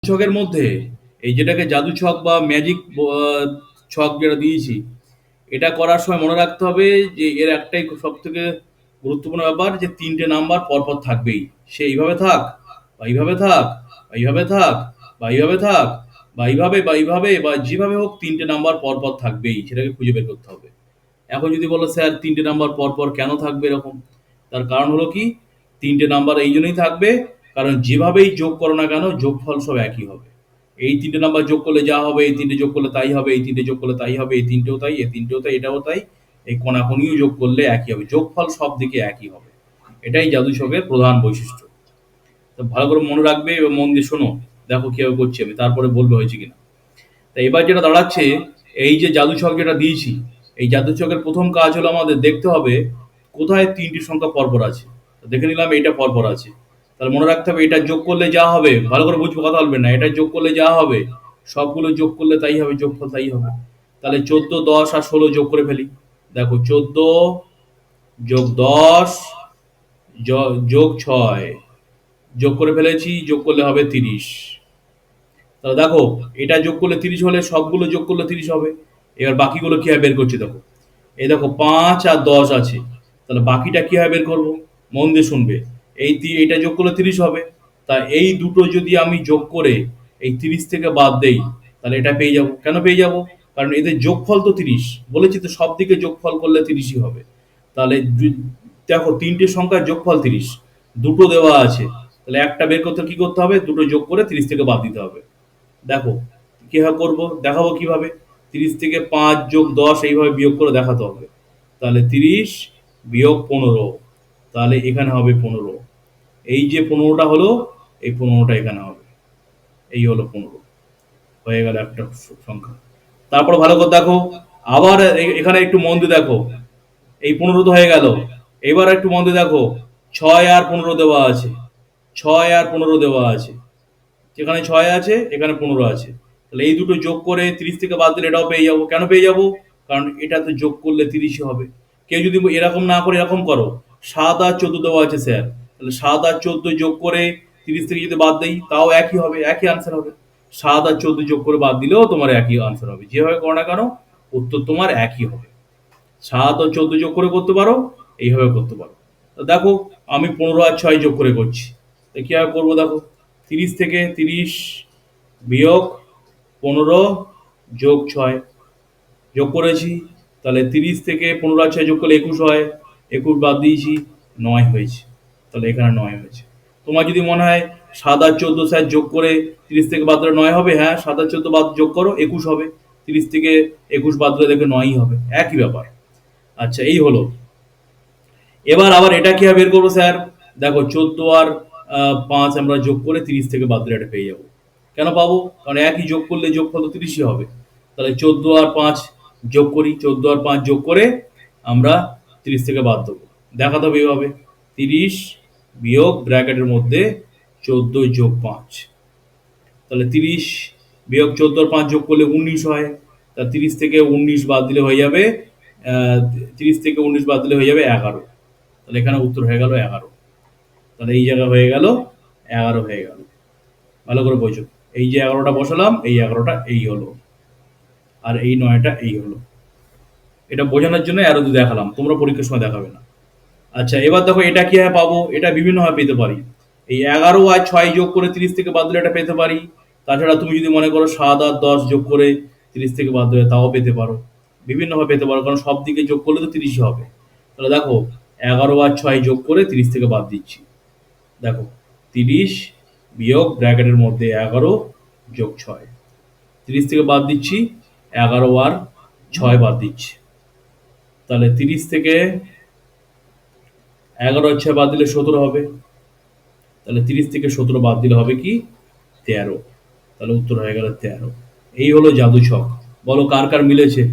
ছকের মধ্যে এই যেটাকে জাদু ছক বা ম্যাজিক ছক যেটা দিয়েছি, এটা করার সময় মনে রাখতে হবে যে এর একটাই সবথেকে গুরুত্বপূর্ণ ব্যাপার যে ৩ টে নাম্বার পরপর থাকবেই। সে এইভাবে থাক, বা এইভাবে থাক, বা এইভাবে থাক, বা এইভাবে থাক, বা এইভাবে বা এইভাবে বা যেভাবে হোক ৩ টে নাম্বার পরপর থাকবেই। সেটাকে খুঁজে বের করতে হবে। এখন যদি বলো স্যার ৩ টে নাম্বার পরপর কেন থাকবে এরকম? তার কারণ হলো কি ৩ টে নাম্বার এইজন্যই থাকবে কারণ যেভাবেই যোগ করো না কেন যোগফল সব একই হবে। এই ৩ টে নাম্বার যোগ করলে যা হবে, এই ৩ টে যোগ করলে তাই হবে, এই ৩ টে যোগ করলে তাই হবে, এই ৩ টেও তাই, এই ৩ টেও তাই, এটাও তাই। এই কোণাকুণিও যোগ করলে একই হবে। যোগফল সব দিকে একই হবে। এটাই জাদু ছকের প্রধান বৈশিষ্ট্য। তো ভালো করে মনে রাখবে এবং মন দিয়ে শোনো। দেখো কিভাবে করছি আমি, তারপরে বলবে হয়েছে কিনা। তা এবার যেটা দাঁড়াচ্ছে, এই যে জাদু ছক যেটা দিয়েছি, এই জাদু ছকের প্রথম কাজ হলো আমাদের দেখতে হবে কোথায় ৩টি সংখ্যা পরপর আছে। তো দেখে নিলাম এইটা পরপর আছে। তাহলে মনে রাখতে হবে এটা যোগ করলে যা হবে, ভালো করে বুঝবো, কথা বলবেন না, এটা যোগ করলে যা হবে সবগুলো যোগ করলে তাই হবে, যোগফল তাই হবে। তাহলে ১৪, ১০ আর ১৬ যোগ করে ফেলি। দেখো ১৪ যোগ ১০ যোগ ৬ যোগ করে ফেলেছি, যোগ করলে হবে ৩০। তাহলে দেখো এটা যোগ করলে ৩০ হলে সবগুলো যোগ করলে ৩০ হবে। এবার বাকিগুলো কিভাবে বের করছি দেখো। এই দেখো ৫ আর ১০ আছে। তাহলে বাকিটা কিভাবে বের করব? মন দিয়ে শুনবে। এইটা যোগ করলে ৩০ হবে। তা এই দুটো যদি আমি যোগ করে এই ৩০ থেকে বাদ দেই, তাহলে এটা পেয়ে যাব। কেন পেয়ে যাব? কারণ এদের যোগফল তো ৩০। বলেছি তো সব দিকে যোগফল করলে ৩০ই হবে। তাহলে দেখো ৩টে সংখ্যার যোগফল ৩০। দুটো দেওয়া আছে। তাহলে একটা বের করতে কি করতে হবে? দুটো যোগ করে ৩০ থেকে বাদ দিতে হবে। দেখো কিভাবে করব, দেখাবো কিভাবে। ৩০ থেকে ৫ যোগ ১০ এইভাবে বিয়োগ করে দেখাতে হবে। তাহলে ৩০ বিয়োগ ১৫, তাহলে এখানে হবে ১৫। এই যে ১৫টা হলো, এই ১৫টা এখানে হবে। এই হলো ১৫। হয়ে গেল একটা সংখ্যা। তারপর ভালো করে দেখো, আবার এখানে একটু মন দিয়ে দেখো। এই ১৫ তো হয়ে গেল। এবার একটু মন দিয়ে দেখো, ৬ আর ১৫ দেওয়া আছে। ৬ আর ১৫ দেওয়া আছে। যেখানে ৬ আছে এখানে ১৫ আছে। তাহলে এই দুটো যোগ করে ৩০ থেকে বাদ দিলে এটাও পেয়ে যাবো। কেন পেয়ে যাবো? কারণ এটা তো যোগ করলে ৩০ই হবে। কেউ যদি এরকম না করে এরকম করো, ৭ আর ১৪ দেওয়া আছে স্যার, তাহলে ৭ আর ১৪ যোগ করে ৩০ থেকে যদি বাদ দেই তাও একই হবে, একই আনসার হবে। ৭ আর ১৪ যোগ করে বাদ দিলেও তোমার একই আনসার হবে। যেভাবে করো না কেন উত্তর তোমার একই হবে। ৭ ও ১৪ যোগ করে করতে পারো, এইভাবে করতে পারো। তো দেখো আমি ১৫ আর ৬ যোগ করে করছি। তো কিভাবে করবো দেখো। ৩০ থেকে ৩০ বিয়োগ ১৫ যোগ ৬ যোগ করেছি। তাহলে ৩০ থেকে ১৫ আর ৬ যোগ করলে ২১ হয়। ২১ বাদ দিয়েছি, ৯ হয়েছে। তাহলে এখানে ৯ হয়েছে। তোমার যদি মনে হয় ৭ আর ১৪ স্যার যোগ করে ৩০ থেকে বাদ দিলে ৯ হবে, হ্যাঁ ৭ আর ১৪ বাদ যোগ করো ২১ হবে। ৩০ থেকে ২১ বাদ দিলে দেখবে ৯ই হবে, একই ব্যাপার। আচ্ছা এই হলো। এবার আবার এটা কিভাবে বের করবো স্যার? দেখো ১৪ আর ৫ আমরা যোগ করে ৩০ থেকে বাদ দিলে এটা পেয়ে যাবো। কেন পাবো? কারণ একই যোগ করলে যোগফল তো ৩০ই হবে। তাহলে ১৪ আর ৫ যোগ করি, ১৪ আর ৫ যোগ করে আমরা ৩০ থেকে বাদ দেবো। দেখাতে হবে এইভাবে। ৩০ বিয়োগ ব্র্যাকেটের মধ্যে ১৪ যোগ ৫। তাহলে ৩০ বিয়োগ ১৪ আর ৫ যোগ করলে ১৯ হয়। তা ৩০ থেকে ১৯ বাদ দিলে হয়ে যাবে ৩০ থেকে ১৯ বাদ দিলে হয়ে যাবে ১১। তাহলে এখানে উত্তর হয়ে গেল ১১। তাহলে এই জায়গা হয়ে গেল ১১ হয়ে গেল। ভালো করে বোঝো। এই যে ১১টা বসালাম, এই ১১টা এই হলো, আর এই ৯টা এই হলো। এটা বোঝানোর জন্য অ্যারো দিয়ে দেখালাম, তোমরা পরীক্ষার সময় দেখাবে না। আচ্ছা এবার দেখো এটা কিভাবে পাবো। এটা বিভিন্নভাবে পেতে পারি। এই ১১ আর ৬ যোগ করে ৩০ থেকে বাদ দিলে এটা পেতে পারি। তাছাড়া তুমি যদি মনে করো ৭ আর ১০ যোগ করে ৩০ থেকে বাদ দিলে তাও পেতে পারো। বিভিন্নভাবে পেতে পারো, কারণ সব দিকে যোগ করলে তো ৩০ই হবে। তাহলে দেখো ১১ আর ৬ যোগ করে ৩০ থেকে বাদ দিচ্ছি। দেখো ৩০ বিয়োগ ব্র্যাকেটের মধ্যে ১১ যোগ ৬। ৩০ থেকে বাদ দিচ্ছি, ১১ আর ৬ বাদ দিচ্ছি। তাহলে ৩০ থেকে ১১ আর ৬ বাদ দিলে ১৭ হবে। তাহলে ৩০ থেকে ১৭ বাদ দিলে হবে কি? ১৩। তাহলে উত্তর হয়ে গেল ১৩। এই হলো জাদু ছক। বলো কার কার মিলেছে?